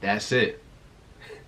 that's it.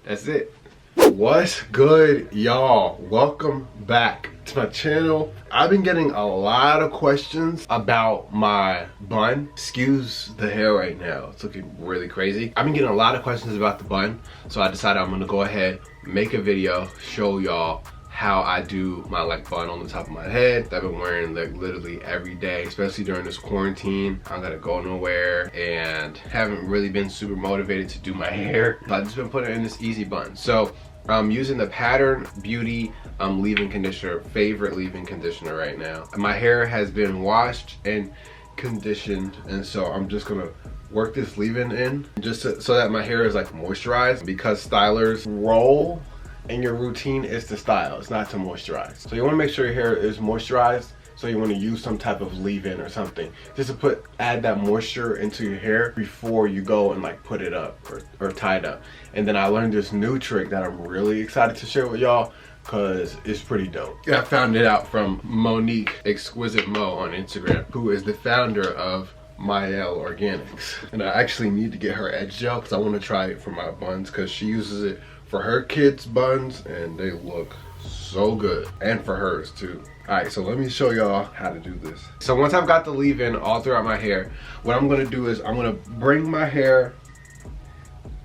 That's it. What's good, y'all? Welcome back to my channel. I've been getting a lot of questions about my bun. Excuse the hair right now, it's looking really crazy. I've been getting a lot of questions about the bun, so I decided I'm gonna go ahead, make a video, show y'all how I do my bun on the top of my head. I've been wearing literally every day, especially during this quarantine. I'm gonna go nowhere and haven't really been super motivated to do my hair. I've just been putting in this easy bun. So I'm using the Pattern Beauty leave-in conditioner, favorite leave-in conditioner right now. My hair has been washed and conditioned, and so I'm just gonna work this leave-in in just so that my hair is moisturized, because stylers roll and your routine is to style, it's not to moisturize. So you want to make sure your hair is moisturized, so you want to use some type of leave-in or something just to add that moisture into your hair before you go and put it up or tie it up. And then I learned this new trick that I'm really excited to share with y'all because it's pretty dope. I found it out from Monique Exquisite Mo on Instagram, who is the founder of Myel Organics. And I actually need to get her edge gel because I want to try it for my buns, because she uses it for her kids' buns and they look so good, and for hers too. Alright, so let me show y'all how to do this. So once I've got the leave-in all throughout my hair, what I'm gonna do is I'm gonna bring my hair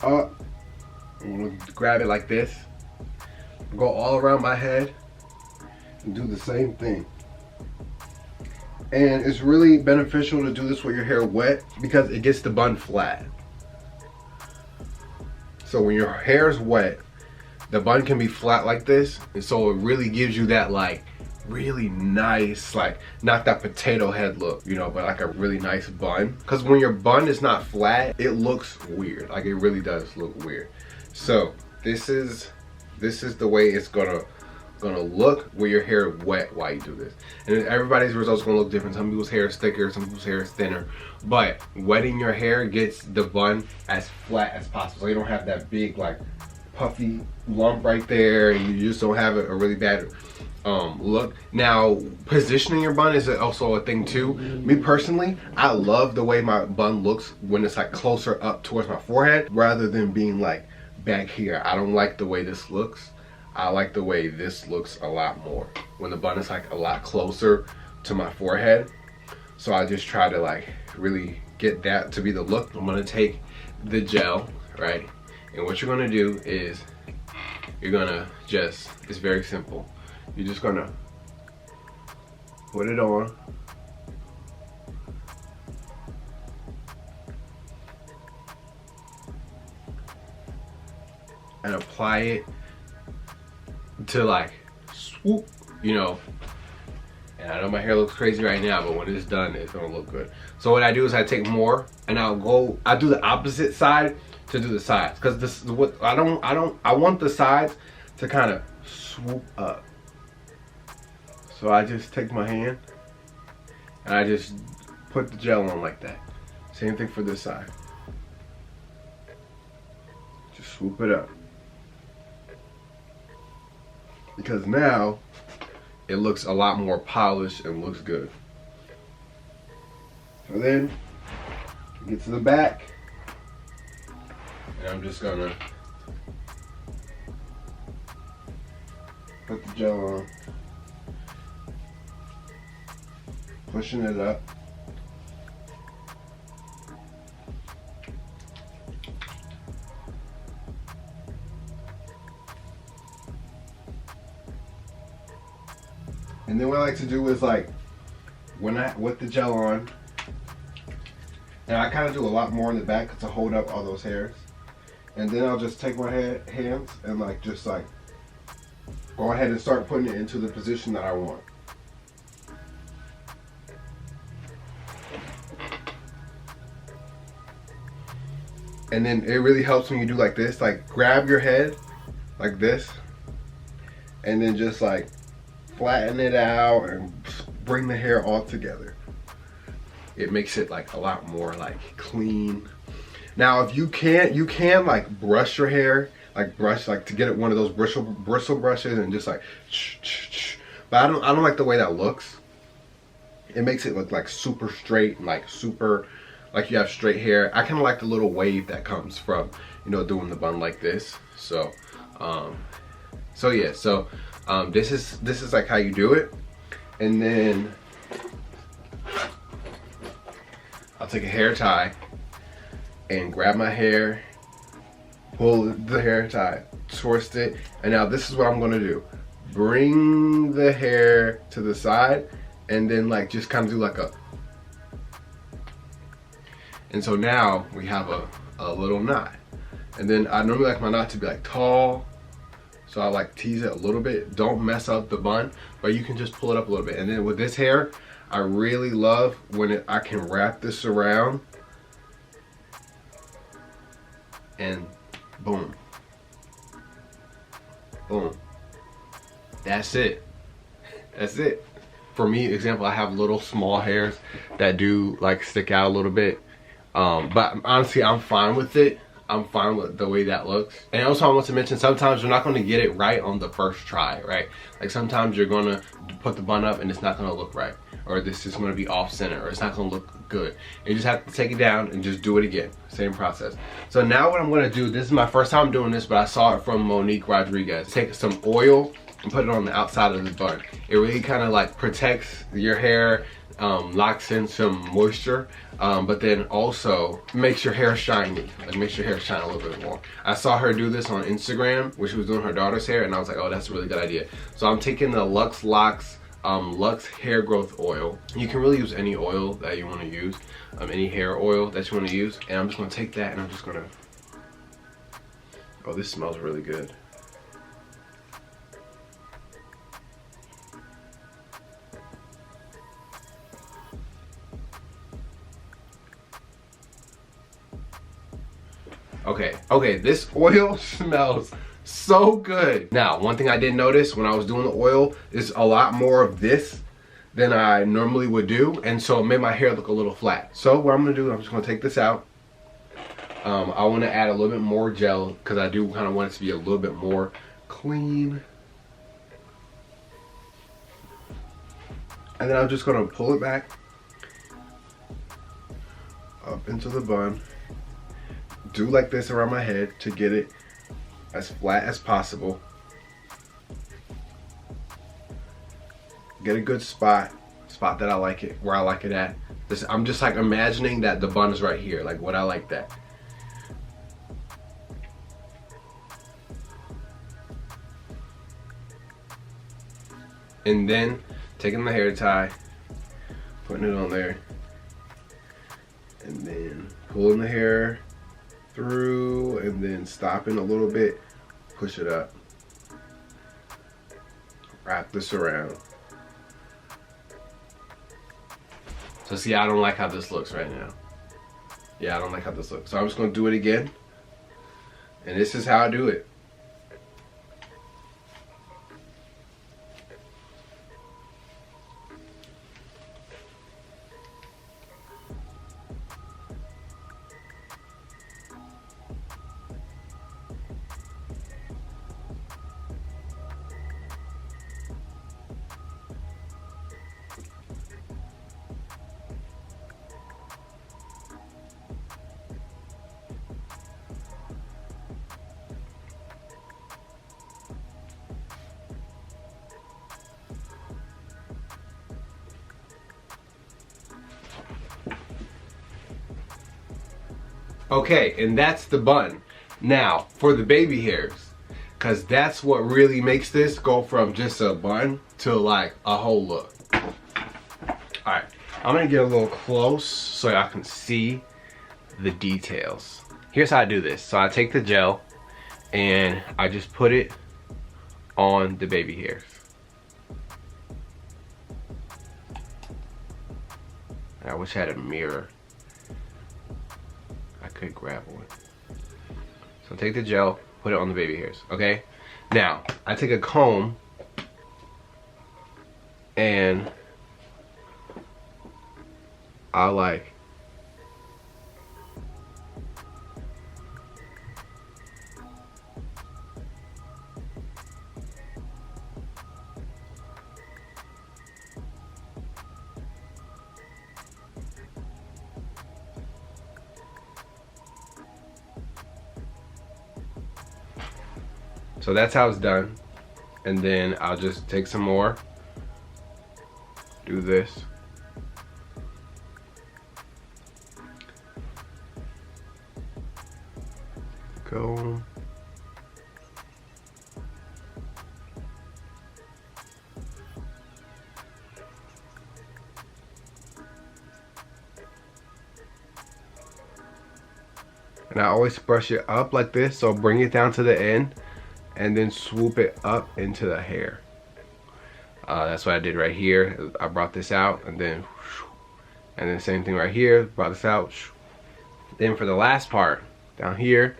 up. I'm gonna grab it like this, go all around my head and do the same thing. And it's really beneficial to do this with your hair wet because it gets the bun flat. So when your hair is wet, the bun can be flat like this, and so it really gives you that really nice, not that potato head look, you know, but a really nice bun. Because when your bun is not flat, it looks weird. It really does look weird. So this is the way it's gonna look with your hair wet while you do this. And everybody's results gonna look different. Some people's hair is thicker, some people's hair is thinner. But wetting your hair gets the bun as flat as possible, so you don't have that big puffy lump right there, and you just don't have a really bad look. Now, positioning your bun is also a thing too. Me personally, I love the way my bun looks when it's closer up towards my forehead rather than being back here. I don't like the way this looks. I like the way this looks a lot more when the bun is a lot closer to my forehead. So I just try to really get that to be the look. I'm gonna take the gel, right? And what you're gonna do is you're gonna it's very simple. You're just gonna put it on. And apply it to swoop, you know. And I know my hair looks crazy right now, but when it's done, it's gonna look good. So what I do is I take more and I do the opposite side to do the sides, because this is what I want the sides to kind of swoop up. So I just take my hand and I just put the gel on like that. Same thing for this side. Just swoop it up, because now it looks a lot more polished and looks good. So then get to the back, and I'm just gonna put the gel on, pushing it up. And then what I like to do is when I with the gel on, and I kind of do a lot more in the back to hold up all those hairs. And then I'll just take my hands and go ahead and start putting it into the position that I want. And then it really helps when you do this, grab your head like this, and then just flatten it out and bring the hair all together. It makes it a lot more clean. Now if you can brush your hair, to get it one of those bristle brushes and just but I don't like the way that looks. It makes it look super straight and super you have straight hair. I kind of like the little wave that comes from you know, doing the bun like this. So yeah, this is like how you do it. And then I'll take a hair tie and grab my hair, pull the hair tie, twist it, and now this is what I'm gonna do. Bring the hair to the side and then like just kind of do like a, and so now we have a little knot. And then I normally like my knot to be like tall, so I like tease it a little bit. Don't mess up the bun, but you can just pull it up a little bit. And then with this hair, I really love when I can wrap this around and boom, boom. That's it. That's it. For me, example, I have little small hairs that do like stick out a little bit. But honestly, I'm fine with it. I'm fine with the way that looks. And also I want to mention, sometimes you're not going to get it right on the first try, right? Like sometimes you're going to put the bun up and it's not going to look right. Or this is going to be off center, or it's not going to look good. You just have to take it down and just do it again. Same process. So now what I'm going to do, this is my first time doing this, but I saw it from Monique Rodriguez. Take some oil and put it on the outside of the bun. It really kind of like protects your hair, locks in some moisture, but then also makes your hair shiny. Like makes your hair shine a little bit more. I saw her do this on Instagram when she was doing her daughter's hair, and I was like, oh, that's a really good idea. So I'm taking the Lux Locks Lux hair growth oil. You can really use any oil that you want to use, any hair oil that you want to use, and I'm just going to take that and I'm just going to, oh, this smells really good. Okay, this oil smells so good. Now, one thing I did notice when I was doing the oil is a lot more of this than I normally would do, and so it made my hair look a little flat. So what I'm gonna do, I'm just gonna take this out. I wanna add a little bit more gel because I do kind of want it to be a little bit more clean. And then I'm just gonna pull it back up into the bun. Do like this around my head to get it as flat as possible. Get a good spot that I like it, where I like it at. I'm just like imagining that the bun is right here, like what I like that. And then taking the hair tie, putting it on there, and then pulling the hair through, and then stopping a little bit, push it up, wrap this around. So see, I don't like how this looks right now. Yeah, I don't like how this looks. So I'm just gonna do it again, and this is how I do it. Okay, and that's the bun. Now, for the baby hairs, because that's what really makes this go from just a bun to like a whole look. Alright, I'm gonna get a little close so I can see the details. Here's how I do this. So I take the gel and I just put it on the baby hairs. I wish I had a mirror. I could grab one. So take the gel, put it on the baby hairs, okay? Now, I take a comb and I like So that's how it's done. And then I'll just take some more, do this. Go. And I always brush it up like this, so bring it down to the end and then swoop it up into the hair. That's what I did right here. I brought this out and then same thing right here, brought this out. Then for the last part, down here,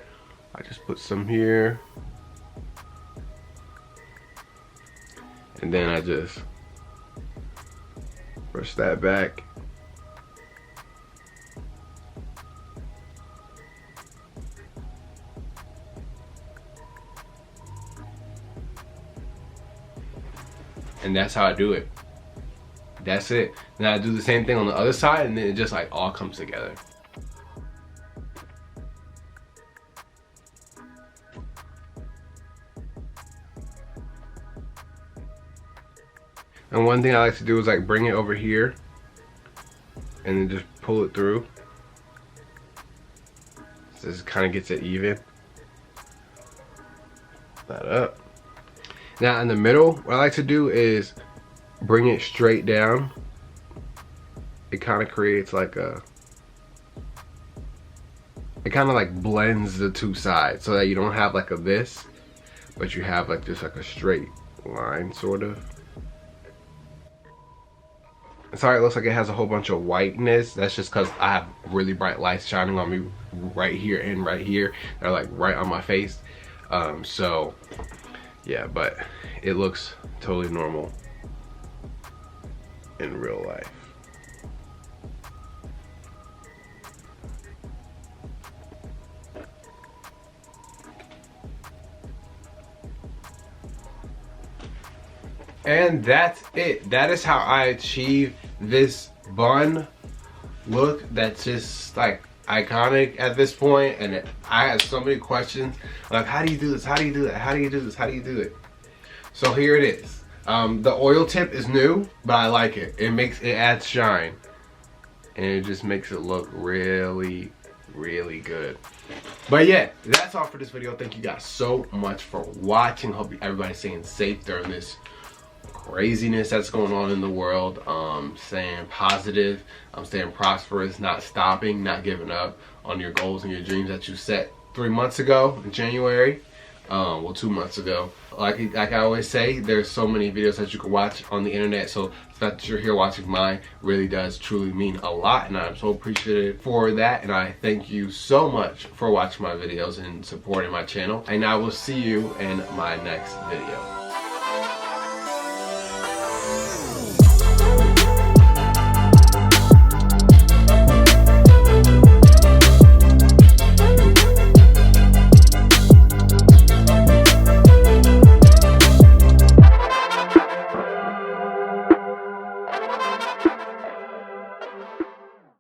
I just put some here. And then I just brush that back. And that's how I do it. That's it. Then I do the same thing on the other side, and then it just like all comes together. And one thing I like to do is like bring it over here and then just pull it through. So this kind of gets it even. That up. Now in the middle, what I like to do is bring it straight down. It kind of creates like a, it kind of like blends the two sides so that you don't have like a this, but you have like just like a straight line sort of. Sorry, it looks like it has a whole bunch of whiteness. That's just because I have really bright lights shining on me right here and right here. They're like right on my face. So yeah, but it looks totally normal in real life. And that's it. That is how I achieve this bun look that's just like iconic at this point. And I had so many questions like, how do you do this? How do you do that? How do you do this? How do you do it? So here it is. The oil tip is new, but I like it. It adds shine, and it just makes it look really, really good. But yeah, that's all for this video. Thank you guys so much for watching. Hope everybody's staying safe during this craziness that's going on in the world. Staying positive, staying prosperous, not stopping, not giving up on your goals and your dreams that you set 3 months ago in January. Well, 2 months ago. Like I always say, there's so many videos that you can watch on the internet, so the fact that you're here watching mine really does truly mean a lot, and I'm so appreciative for that. And I thank you so much for watching my videos and supporting my channel, and I will see you in my next video.